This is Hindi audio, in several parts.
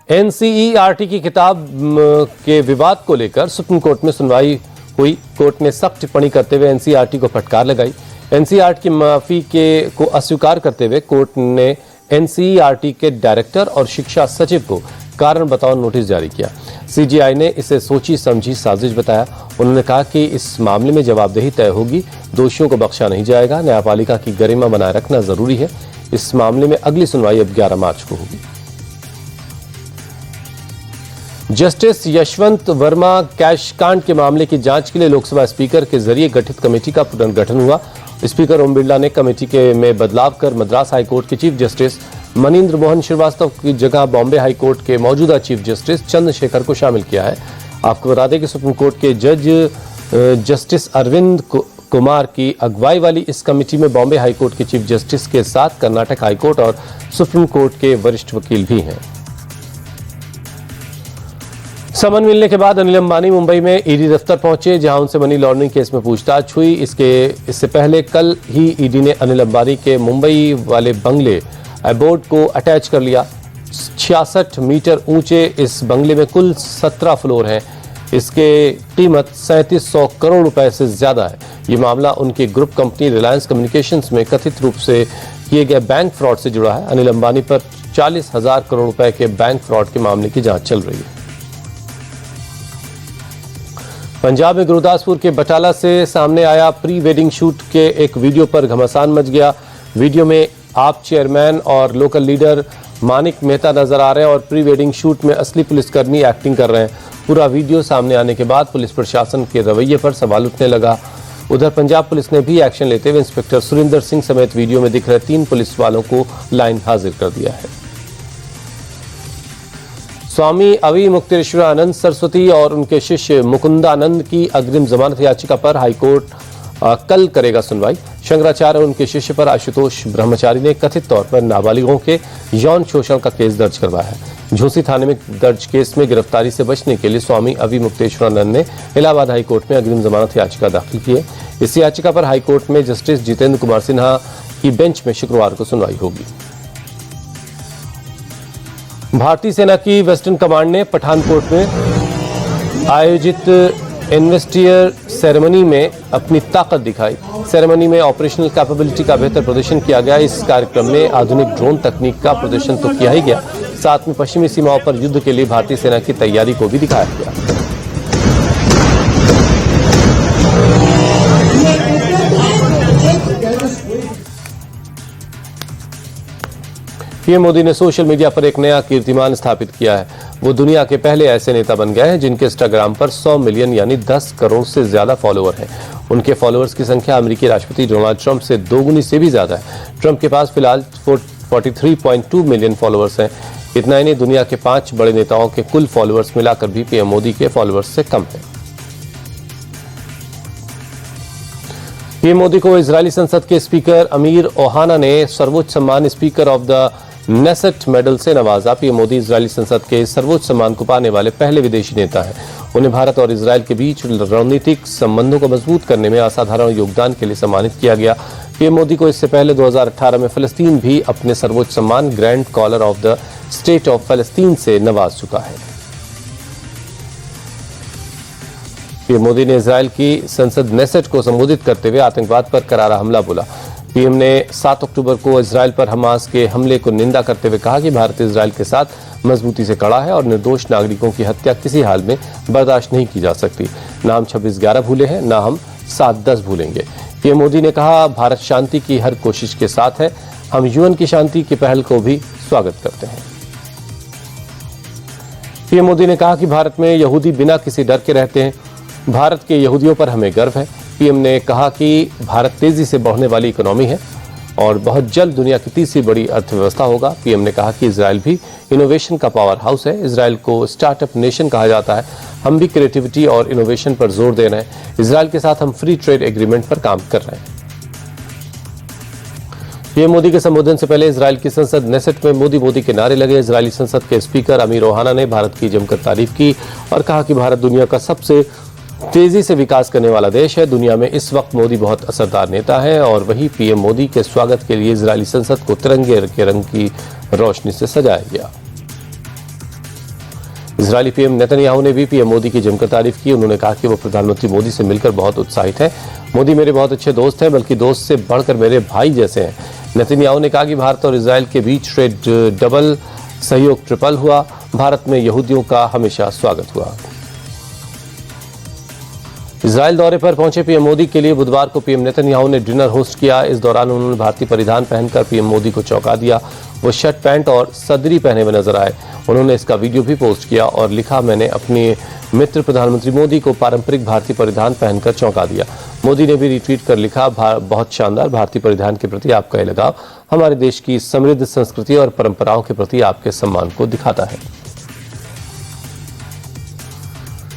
एनसीईआरटी की किताब के विवाद को लेकर सुप्रीम कोर्ट में सुनवाई हुई। कोर्ट ने सख्त टिप्पणी करते हुए एनसीईआरटी को फटकार लगाई। एनसीईआरटी की माफी को अस्वीकार करते हुए कोर्ट ने एनसीईआरटी के डायरेक्टर और शिक्षा सचिव को कारण बताओ नोटिस जारी किया। सीजीआई ने इसे सोची समझी साजिश बताया। उन्होंने कहा कि इस मामले में जवाबदेही तय होगी, दोषियों को बख्शा नहीं जाएगा। न्यायपालिका की गरिमा बनाए रखना जरूरी है। इस मामले में अगली सुनवाई अब 11 मार्च को होगी। जस्टिस यशवंत वर्मा कैश कांड के मामले की जांच के लिए लोकसभा स्पीकर के जरिए गठित कमेटी का पुनर्गठन हुआ। स्पीकर ओम बिरला ने कमेटी में बदलाव कर मद्रास हाईकोर्ट के चीफ जस्टिस मनीन्द्र मोहन श्रीवास्तव की जगह बॉम्बे हाईकोर्ट के मौजूदा चीफ जस्टिस चंद्रशेखर को शामिल किया है। आपको बता दें कि सुप्रीम कोर्ट के जज जस्टिस अरविंद कुमार की अगुवाई वाली इस कमेटी में बॉम्बे हाईकोर्ट के चीफ जस्टिस के साथ कर्नाटक हाईकोर्ट और सुप्रीम कोर्ट के वरिष्ठ वकील भी हैं। समन मिलने के बाद अनिल अंबानी मुंबई में ईडी दफ्तर पहुंचे, जहां उनसे मनी लॉन्ड्रिंग केस में पूछताछ हुई। इससे पहले कल ही ईडी ने अनिल अंबानी के मुंबई वाले बंगले अबोर्ड को अटैच कर लिया। 66 मीटर ऊंचे इस बंगले में कुल 17 फ्लोर हैं। इसके कीमत 3700 करोड़ रुपए से ज्यादा है। ये मामला उनकी ग्रुप कंपनी रिलायंस कम्युनिकेशंस में कथित रूप से किए गए बैंक फ्रॉड से जुड़ा है। अनिल अंबानी पर 40,000 करोड़ रुपए के बैंक फ्रॉड के मामले की जांच चल रही है। पंजाब में गुरदासपुर के बटाला से सामने आया प्री वेडिंग शूट के एक वीडियो पर घमासान मच गया। वीडियो में आप चेयरमैन और लोकल लीडर मानिक मेहता नजर आ रहे हैं और प्री वेडिंग शूट में असली पुलिसकर्मी एक्टिंग कर रहे हैं। पूरा वीडियो सामने आने के बाद पुलिस प्रशासन के रवैये पर सवाल उठने लगा। उधर पंजाब पुलिस ने भी एक्शन लेते हुए इंस्पेक्टर सुरिंदर सिंह समेत वीडियो में दिख रहे 3 पुलिस वालों को लाइन हाजिर कर दिया है। स्वामी अविमुक्तेश्वरानंद सरस्वती और उनके शिष्य मुकुंदानंद की अग्रिम जमानत याचिका पर हाईकोर्ट कल करेगा सुनवाई। शंकराचार्य और उनके शिष्य पर आशुतोष ब्रह्मचारी ने कथित तौर पर नाबालिगों के यौन शोषण का केस दर्ज करवाया है। झूसी थाने में दर्ज केस में गिरफ्तारी से बचने के लिए स्वामी अविमुक्तेश्वरानंद ने इलाहाबाद हाईकोर्ट में अग्रिम जमानत याचिका दाखिल की है। इस याचिका पर हाईकोर्ट में जस्टिस जितेंद्र कुमार सिन्हा की बेंच में शुक्रवार को सुनवाई होगी। भारतीय सेना की वेस्टर्न कमांड ने पठानकोट में आयोजित इन्वेस्टियर सेरेमनी में अपनी ताकत दिखाई। सेरेमनी में ऑपरेशनल कैपेबिलिटी का बेहतर प्रदर्शन किया गया। इस कार्यक्रम में आधुनिक ड्रोन तकनीक का प्रदर्शन तो किया ही गया, साथ में पश्चिमी सीमाओं पर युद्ध के लिए भारतीय सेना की तैयारी को भी दिखाया गया। पीएम मोदी ने सोशल मीडिया पर एक नया कीर्तिमान स्थापित किया है। वो दुनिया के पहले ऐसे नेता बन गए हैं जिनके इंस्टाग्राम पर 100 मिलियन यानी 10 करोड़ से ज्यादा फॉलोअर हैं। उनके फॉलोअर्स की संख्या अमेरिकी राष्ट्रपति डोनाल्ड ट्रंप से 2 गुनी से भी ज्यादा है। ट्रंप के पास फिलहाल 43.2 मिलियन फॉलोअर्स हैं। इतना ही नहीं, दुनिया के 5 बड़े नेताओं के कुल फॉलोअर्स मिलाकर भी पीएम मोदी के फॉलोअर्स से कम है। पीएम मोदी को इजरायली संसद के स्पीकर अमीर ओहाना ने सर्वोच्च सम्मान speaker of the Knesset medal से नवाजा। पीएम मोदी इजरायली संसद के सर्वोच्च सम्मान को पाने वाले पहले विदेशी नेता हैं। उन्हें भारत और इजरायल के बीच रणनीतिक संबंधों को मजबूत करने में असाधारण योगदान के लिए सम्मानित किया गया। पीएम मोदी को इससे पहले 2018 में फलस्तीन भी अपने सर्वोच्च सम्मान grand collar of the state of फलस्तीन से नवाज चुका है। पीएम मोदी ने इजरायल की संसद नेसेट को संबोधित करते हुए आतंकवाद पर करारा हमला बोला। पीएम ने 7 अक्टूबर को इजरायल पर हमास के हमले को निंदा करते हुए कहा कि भारत इजरायल के साथ मजबूती से खड़ा है और निर्दोष नागरिकों की हत्या किसी हाल में बर्दाश्त नहीं की जा सकती। ना हम 26/11 भूले हैं, ना हम 7/10 भूलेंगे। पीएम मोदी ने कहा, भारत शांति की हर कोशिश के साथ है। हम यूएन की शांति की पहल को भी स्वागत करते हैं। पीएम मोदी ने कहा कि भारत में यहूदी बिना किसी डर के रहते हैं। भारत के यहूदियों पर हमें गर्व है। पीएम ने कहा कि भारत तेजी से बढ़ने वाली इकोनॉमी है और बहुत जल्द दुनिया की तीसरी बड़ी अर्थव्यवस्था होगा। पीएम ने कहा कि इजरायल भी इनोवेशन का पावर हाउस है। इजरायल को स्टार्टअप नेशन कहा जाता है। हम भी क्रिएटिविटी और इनोवेशन पर जोर दे रहे हैं। इजरायल के साथ हम फ्री ट्रेड एग्रीमेंट पर काम कर रहे हैं। पीएम मोदी के संबोधन से पहले इजरायल की संसद नेसेट में मोदी के नारे लगे। इजरायली संसद के स्पीकर अमीर ओहाना ने भारत की जमकर तारीफ की और कहा कि भारत दुनिया का सबसे तेजी से विकास करने वाला देश है। दुनिया में इस वक्त मोदी बहुत असरदार नेता है और वही पीएम मोदी के स्वागत के लिए इजरायली संसद को तिरंगे के रंग की रोशनी से सजाया गया। इजरायली पीएम नेतन्याहू ने भी पीएम मोदी की जमकर तारीफ की। उन्होंने कहा कि वो प्रधानमंत्री मोदी से मिलकर बहुत उत्साहित हैं। मोदी मेरे बहुत अच्छे दोस्त हैं, बल्कि दोस्त से बढ़कर मेरे भाई जैसे हैं। नेतन्याहू ने कहा कि भारत और इजरायल के बीच ट्रेड डबल, सहयोग ट्रिपल हुआ। भारत में यहूदियों का हमेशा स्वागत हुआ। इजरायल दौरे पर पहुंचे पीएम मोदी के लिए बुधवार को पीएम नेतन्याहू ने डिनर होस्ट किया। इस दौरान उन्होंने भारतीय परिधान पहनकर पीएम मोदी को चौंका दिया। वो शर्ट पैंट और सदरी पहने हुए नजर आए। उन्होंने इसका वीडियो भी पोस्ट किया और लिखा, मैंने अपने मित्र प्रधानमंत्री मोदी को पारंपरिक भारतीय परिधान पहनकर चौंका दिया। मोदी ने भी रिट्वीट कर लिखा, बहुत शानदार, भारतीय परिधान के प्रति आपका ये लगाव हमारे देश की समृद्ध संस्कृति और परंपराओं के प्रति आपके सम्मान को दिखाता है।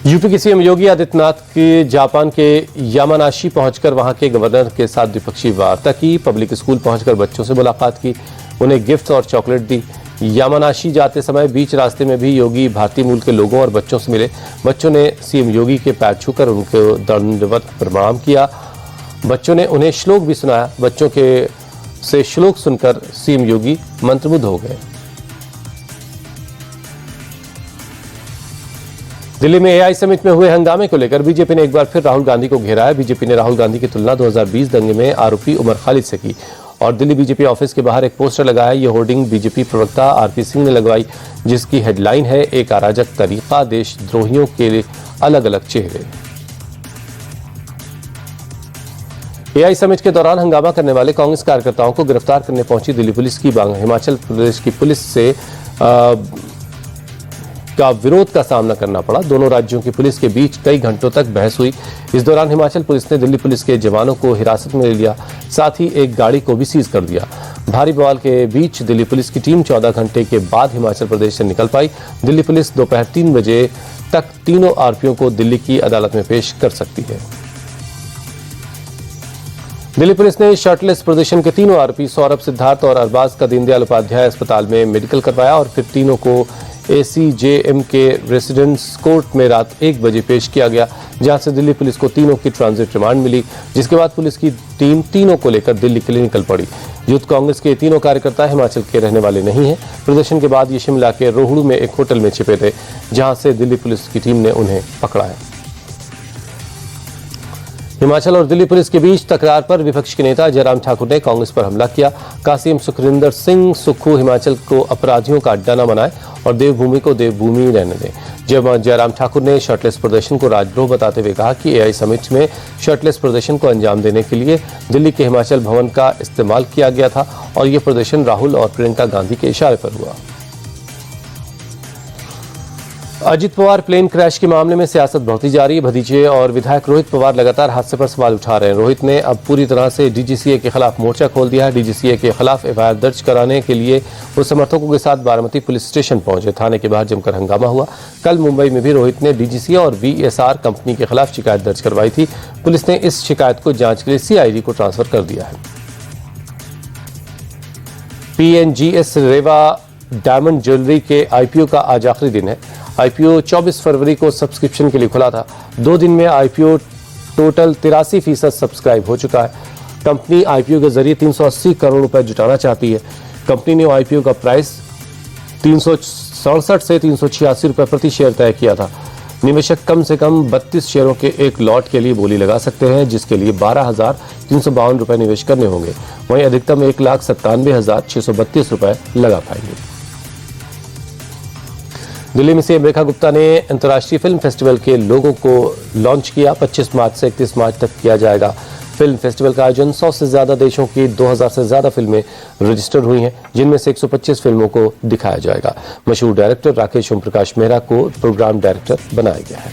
यूपी के सीएम योगी आदित्यनाथ के जापान के यामानाशी पहुंचकर वहां के गवर्नर के साथ द्विपक्षीय वार्ता की। पब्लिक स्कूल पहुंचकर बच्चों से मुलाकात की, उन्हें गिफ्ट और चॉकलेट दी। यामानाशी जाते समय बीच रास्ते में भी योगी भारतीय मूल के लोगों और बच्चों से मिले। बच्चों ने सीएम योगी के पैर छूकर उनको दंडवत प्रणाम किया। बच्चों ने उन्हें श्लोक भी सुनाया। बच्चों के से श्लोक सुनकर सीएम योगी मंत्रमुग्ध हो गए। दिल्ली में एआई समिट में हुए हंगामे को लेकर बीजेपी ने एक बार फिर राहुल गांधी को घेरा है। बीजेपी ने राहुल गांधी की तुलना 2020 दंगे में आरोपी उमर खालिद से की और दिल्ली बीजेपी ऑफिस के बाहर एक पोस्टर लगाया। ये होर्डिंग बीजेपी प्रवक्ता आरपी सिंह ने लगवाई, जिसकी हेडलाइन है, एक अराजक तरीका, देशद्रोहियों के अलग अलग चेहरे। एआई समिट के दौरान हंगामा करने वाले कांग्रेस कार्यकर्ताओं को गिरफ्तार करने पहुंची दिल्ली पुलिस की हिमाचल प्रदेश की पुलिस से का विरोध का सामना करना पड़ा। दोनों राज्यों की पुलिस के बीच कई घंटों तक बहस हुई। इस दौरान हिमाचल पुलिस ने दिल्ली पुलिस के जवानों को हिरासत में ले लिया, साथ ही एक गाड़ी को भी सीज कर दिया। भारी बवाल के बीच दिल्ली पुलिस की टीम 14 घंटे के बाद हिमाचल प्रदेश से निकल पाई। दिल्ली पुलिस दोपहर 3 बजे तक तीनों आरोपियों को दिल्ली की अदालत में पेश कर सकती है। दिल्ली पुलिस ने शर्टलेस प्रदर्शन के तीनों आरोपी सौरभ, सिद्धार्थ और अरबाज का दीनदयाल उपाध्याय अस्पताल में मेडिकल करवाया और फिर तीनों को एसीजेएम के रेसिडेंस कोर्ट में रात 1 बजे पेश किया गया, जहां से दिल्ली पुलिस को तीनों की ट्रांजिट रिमांड मिली, जिसके बाद पुलिस की टीम तीनों को लेकर दिल्ली के लिए निकल पड़ी। यूथ कांग्रेस के तीनों कार्यकर्ता हिमाचल के रहने वाले नहीं हैं। प्रदर्शन के बाद ये शिमला के रोहड़ू में एक होटल में छिपे थे, जहां से दिल्ली पुलिस की टीम ने उन्हें पकड़ा है। हिमाचल और दिल्ली पुलिस के बीच तकरार पर विपक्ष के नेता जयराम ठाकुर ने कांग्रेस पर हमला किया। कासिम सुखविंदर सिंह सुक्खू हिमाचल को अपराधियों का अड्डा न बनाए और देवभूमि को देवभूमि रहने दें। जब जयराम ठाकुर ने शर्टलेस प्रदर्शन को राजद्रोह बताते हुए कहा कि एआई समिट में शर्टलेस प्रदर्शन को अंजाम देने के लिए दिल्ली के हिमाचल भवन का इस्तेमाल किया गया था और ये प्रदर्शन राहुल और प्रियंका गांधी के इशारे पर हुआ। अजित पवार प्लेन क्रैश के मामले में सियासत बढ़ती जा रही है। भतीजे और विधायक रोहित पवार लगातार हादसे पर सवाल उठा रहे हैं। रोहित ने अब पूरी तरह से डीजीसीए के खिलाफ मोर्चा खोल दिया है। डीजीसीए के खिलाफ एफआईआर दर्ज कराने के लिए वो समर्थकों के साथ बारामती पुलिस स्टेशन पहुंचे। थाने के बाहर जमकर हंगामा हुआ। कल मुंबई में भी रोहित ने डीजीसीए और वीएसआर कंपनी के खिलाफ शिकायत दर्ज करवाई थी। पुलिस ने इस शिकायत को जांच के लिए सीआईडी को ट्रांसफर कर दिया है। पीएनजीएस रेवा डायमंड ज्वेलरी के आईपीओ का आज आखिरी दिन है। आईपीओ 24 फरवरी को सब्सक्रिप्शन के लिए खुला था। 2 दिन में आईपीओ टोटल 83% सब्सक्राइब हो चुका है। कंपनी आईपीओ के जरिए 380 करोड़ रुपए जुटाना चाहती है। कंपनी ने आईपीओ का प्राइस 367 से 386 रुपए प्रति शेयर तय किया था। निवेशक कम से कम 32 शेयरों के एक लॉट के लिए बोली लगा सकते हैं, जिसके लिए 12,352 रुपए निवेश करने होंगे। वहीं अधिकतम 1,97,632 रुपए लगा पाएंगे। दिल्ली में सीएम रेखा गुप्ता ने अंतर्राष्ट्रीय फिल्म फेस्टिवल के लोगों को लॉन्च किया। 25 मार्च से 31 मार्च तक किया जाएगा। फिल्म फेस्टिवल का आयोजन 100 से ज्यादा देशों की 2000 से ज्यादा फिल्में रजिस्टर हुई हैं, जिनमें से 125 फिल्मों को दिखाया जाएगा। मशहूर डायरेक्टर राकेश ओम प्रकाश मेहरा को प्रोग्राम डायरेक्टर बनाया गया है।